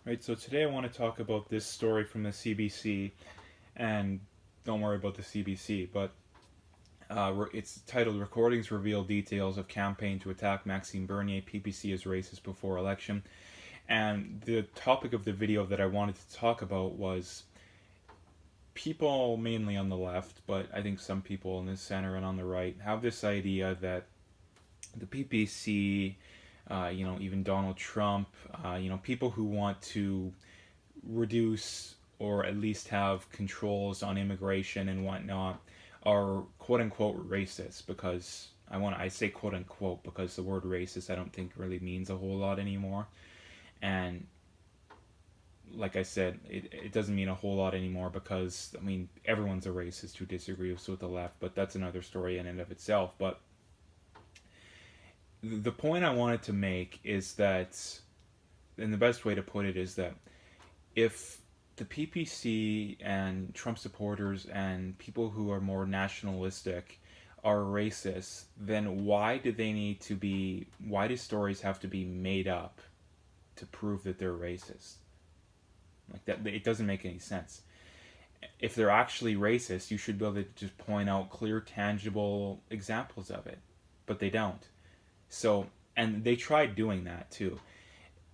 Right, so today I want to talk about this story from the CBC, and don't worry about the CBC, but it's titled "Recordings Reveal Details of Campaign to Attack Maxime Bernier, PPC as Racist Before Election." And the topic of the video that I wanted to talk about was people, mainly on the left, but I think some people in the center and on the right, have this idea that the PPC, even Donald Trump, people who want to reduce or at least have controls on immigration and whatnot are quote unquote racist, because I say quote unquote because the word racist I don't think really means a whole lot anymore. And like I said, it doesn't mean a whole lot anymore because everyone's a racist who disagrees with the left, but that's another story in and of itself. But the point I wanted to make is that, and the best way to put it is that if the PPC and Trump supporters and people who are more nationalistic are racist, then why do stories have to be made up to prove that they're racist? Like that, it doesn't make any sense. If they're actually racist, you should be able to just point out clear, tangible examples of it, but they don't. So, and they tried doing that too,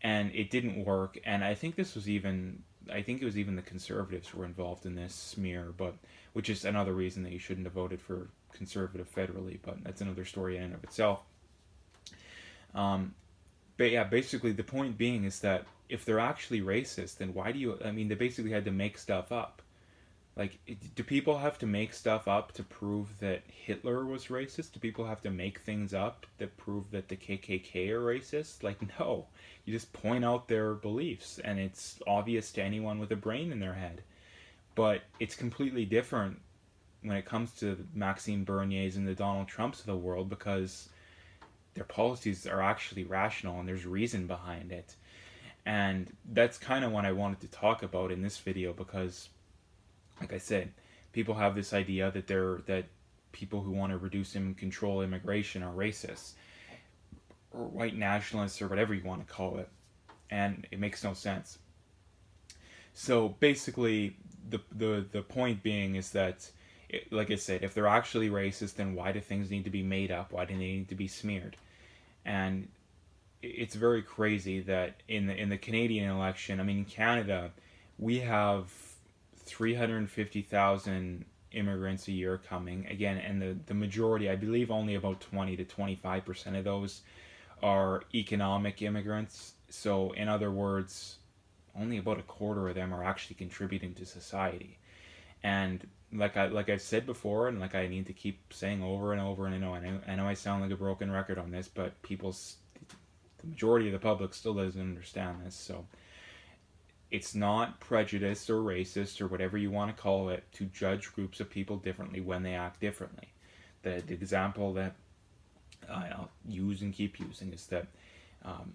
and it didn't work. And I think it was even the conservatives who were involved in this smear, but which is another reason that you shouldn't have voted for conservative federally. But that's another story in and of itself. Um, but yeah, basically the point being is that if they're actually racist, then why do you? I mean, they basically had to make stuff up. Like, do people have to make stuff up to prove that Hitler was racist? Do people have to make things up that prove that the KKK are racist? Like, no. You just point out their beliefs, and it's obvious to anyone with a brain in their head. But it's completely different when it comes to Maxime Bernier's and the Donald Trumps of the world, because their policies are actually rational and there's reason behind it. And that's kind of what I wanted to talk about in this video, because like I said, people have this idea that people who want to reduce and control immigration are racist or white nationalists or whatever you want to call it, and it makes no sense. So basically, the point being is that, like I said, if they're actually racist, then why do things need to be made up? Why do they need to be smeared? And it's very crazy that in the Canadian election, in Canada, we have 350,000 immigrants a year coming again, and the majority, I believe, only about 20 to 25% of those are economic immigrants. So, in other words, only about a quarter of them are actually contributing to society. And like I've said before, and like I need to keep saying over and over, and I know I sound like a broken record on this, but the majority of the public still doesn't understand this. So it's not prejudiced or racist or whatever you want to call it to judge groups of people differently when they act differently. The example that I'll use and keep using is that um,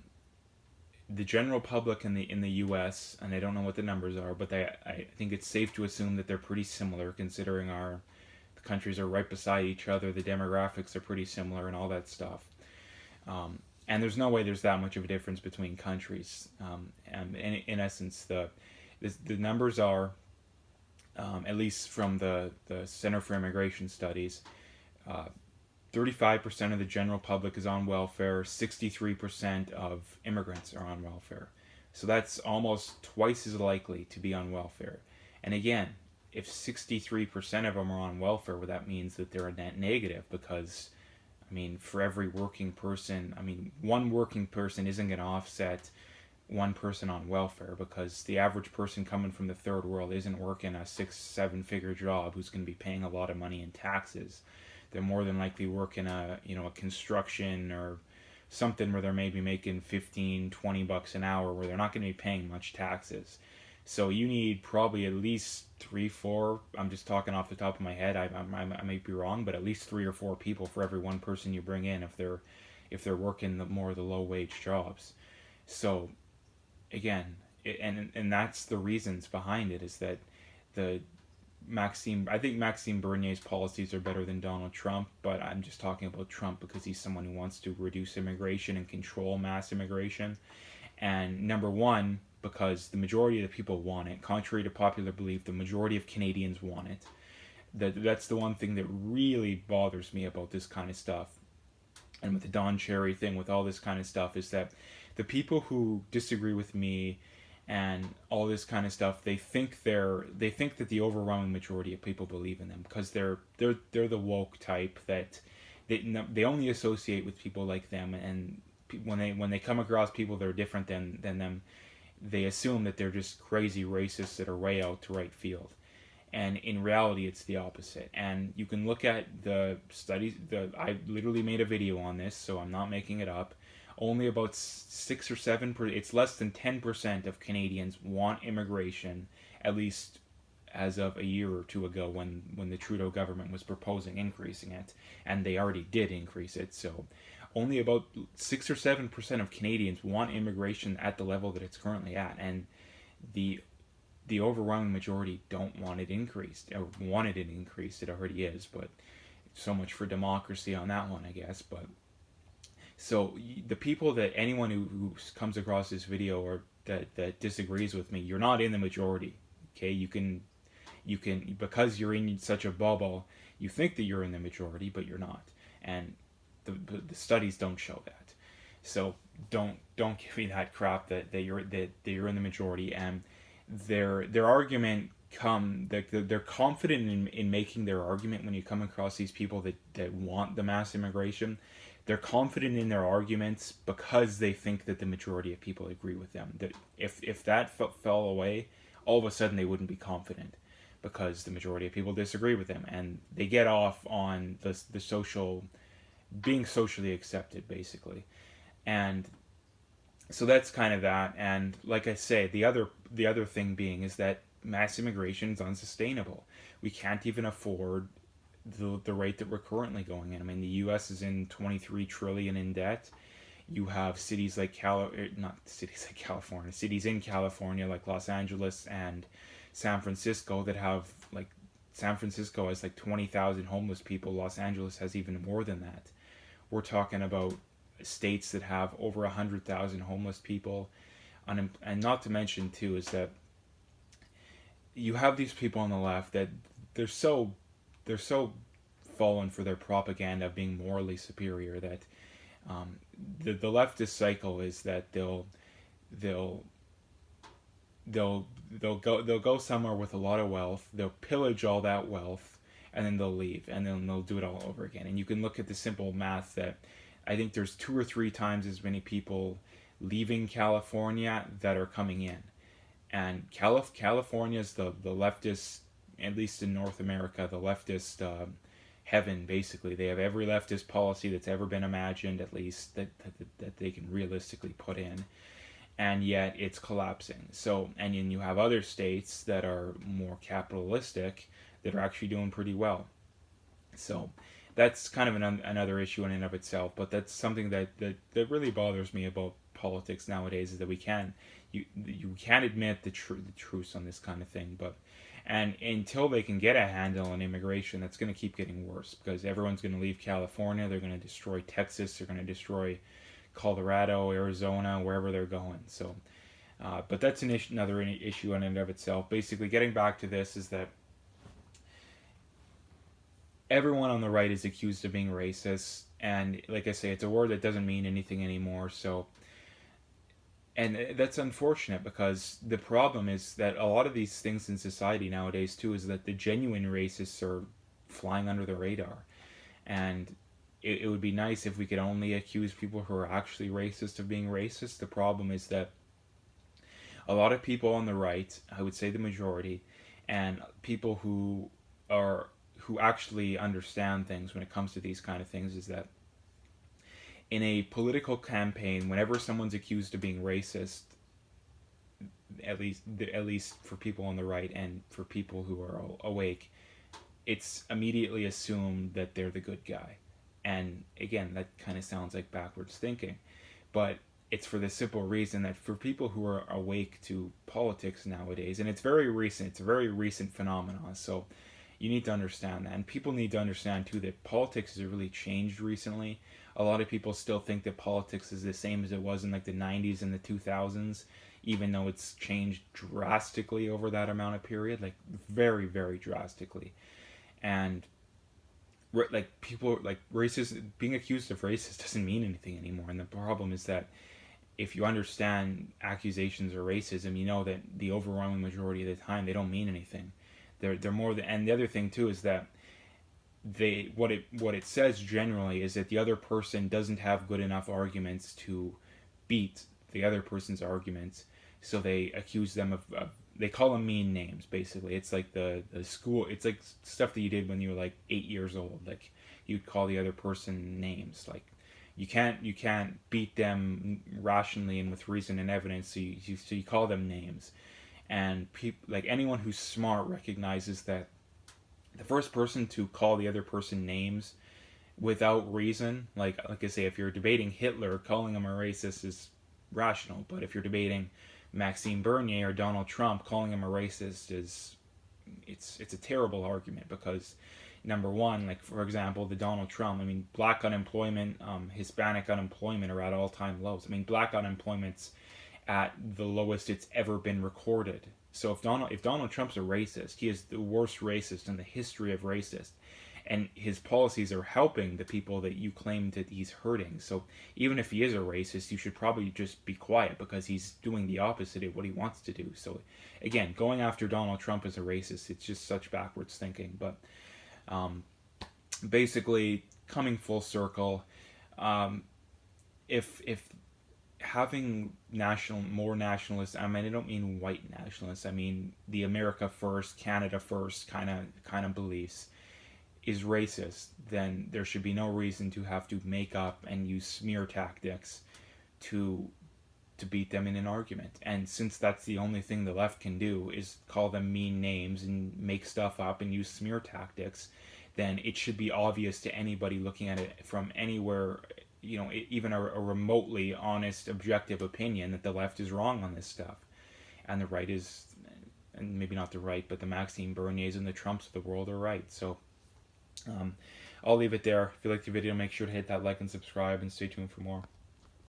the general public in the U.S., and I don't know what the numbers are, but I think it's safe to assume that they're pretty similar, considering the countries are right beside each other, the demographics are pretty similar, and all that stuff. And there's no way there's that much of a difference between countries. And in essence, the numbers are, at least from the Center for Immigration Studies, uh, 35% of the general public is on welfare, 63% of immigrants are on welfare. So that's almost twice as likely to be on welfare. And again, if 63% of them are on welfare, well, that means that they're a net negative, because for every working person, one working person isn't going to offset one person on welfare, because the average person coming from the third world isn't working a 6-7 figure job who's going to be paying a lot of money in taxes. They're more than likely working a construction or something where they're maybe making 15-20 bucks an hour, where they're not going to be paying much taxes. So you need probably at least 3, 4. I'm just talking off the top of my head. I might be wrong, but at least 3 or 4 people for every one person you bring in, if they're working more of the low wage jobs. So again, and that's the reasons behind it, is that the I think Maxime Bernier's policies are better than Donald Trump, but I'm just talking about Trump because he's someone who wants to reduce immigration and control mass immigration. And number one, because the majority of the people want it. Contrary to popular belief, the majority of Canadians want it. That's the one thing that really bothers me about this kind of stuff. And with the Don Cherry thing, with all this kind of stuff, is that the people who disagree with me and all this kind of stuff, they think that the overwhelming majority of people believe in them because they're the woke type that they only associate with people like them, and when they come across people that are different than them, they assume that they're just crazy racists that are way out to right field. And in reality, it's the opposite. And you can look at the studies. I literally made a video on this, so I'm not making it up. Only about 6 or 7 it's less than 10% of Canadians want immigration, at least as of a year or two ago when the Trudeau government was proposing increasing it, and they already did increase it. So only about 6 or 7% of Canadians want immigration at the level that it's currently at, and the overwhelming majority don't want it increased, or wanted it increased. It already is, but so much for democracy on that one, I guess. But so the people that anyone who comes across this video or that disagrees with me, you're not in the majority. Okay, you can because you're in such a bubble, you think that you're in the majority, but you're not, and the studies don't show that. So don't give me that crap that you're in the majority. And their argument they're confident in making their argument. When you come across these people that want the mass immigration, they're confident in their arguments because they think that the majority of people agree with them. That if that fell away, all of a sudden they wouldn't be confident because the majority of people disagree with them, and they get off on the social being socially accepted, basically. And so that's kind of that. And like I say, the other thing being is that mass immigration is unsustainable. We can't even afford the rate that we're currently going in. I mean, the U.S. is in $23 trillion in debt. You have cities like cities in California like Los Angeles and San Francisco that have like San Francisco has like 20,000 homeless people. Los Angeles has even more than that. We're talking about states that have over 100,000 homeless people, and not to mention too is that you have these people on the left that they're so fallen for their propaganda of being morally superior that the leftist cycle is that they'll go somewhere with a lot of wealth, they'll pillage all that wealth, and then they'll leave, and then they'll do it all over again. And you can look at the simple math that I think there's 2 or 3 times as many people leaving California that are coming in. And California's the leftist, at least in North America, the leftist heaven, basically. They have every leftist policy that's ever been imagined, at least, that they can realistically put in. And yet it's collapsing. So, and then you have other states that are more capitalistic that are actually doing pretty well. So that's kind of another issue in and of itself, but that's something that really bothers me about politics nowadays, is that you can't admit the truth on this kind of thing. But and until they can get a handle on immigration, that's going to keep getting worse, because everyone's going to leave California, they're going to destroy Texas, they're going to destroy Colorado, Arizona, wherever they're going. So but that's another issue in and of itself. Basically, getting back to this is that everyone on the right is accused of being racist, and like I say, it's a word that doesn't mean anything anymore. So, and that's unfortunate, because the problem is that a lot of these things in society nowadays too is that the genuine racists are flying under the radar, and it would be nice if we could only accuse people who are actually racist of being racist. The problem is that a lot of people on the right, I would say the majority, and people who actually understand things when it comes to these kind of things, is that in a political campaign, whenever someone's accused of being racist, at least for people on the right and for people who are awake, it's immediately assumed that they're the good guy. And again, that kind of sounds like backwards thinking, but it's for the simple reason that for people who are awake to politics nowadays, and it's a very recent phenomenon. So You need to understand that, and people need to understand too that politics has really changed recently. A lot of people still think that politics is the same as it was in like the 90s and the 2000s, even though it's changed drastically over that amount of period, like very, very drastically. And like people like racist, being accused of racist doesn't mean anything anymore. And the problem is that if you understand accusations of racism, you know that the overwhelming majority of the time they don't mean anything. They're more than, and the other thing too is that what it says generally is that the other person doesn't have good enough arguments to beat the other person's arguments, so they accuse them of they call them mean names. Basically, it's like the school. It's like stuff that you did when you were like 8 years old. Like you'd call the other person names. Like you can't beat them rationally and with reason and evidence. So you call them names, and people like anyone who's smart recognizes that the first person to call the other person names without reason, like I say, if you're debating Hitler, calling him a racist is rational. But if you're debating Maxime Bernier or Donald Trump, calling him a racist is it's a terrible argument because number one, like for example, the Donald Trump, I mean, black unemployment, Hispanic unemployment are at all time lows. I mean, black unemployment's at the lowest it's ever been recorded. So if Donald Trump's a racist, he is the worst racist in the history of racist, and his policies are helping the people that you claim that he's hurting. So even if he is a racist, you should probably just be quiet because he's doing the opposite of what he wants to do. So again, going after Donald Trump as a racist, it's just such backwards thinking. But um, basically, coming full circle, if having more nationalists, I mean, I don't mean white nationalists, I mean the America first, Canada first kind of beliefs is racist, then there should be no reason to have to make up and use smear tactics to beat them in an argument. And since that's the only thing the left can do is call them mean names and make stuff up and use smear tactics, then it should be obvious to anybody looking at it from anywhere, even a remotely honest, objective opinion, that the left is wrong on this stuff, and the right is, and maybe not the right, but the Maxime Berniers and the Trumps of the world are right. So I'll leave it there. If you liked the video, make sure to hit that like and subscribe, and stay tuned for more.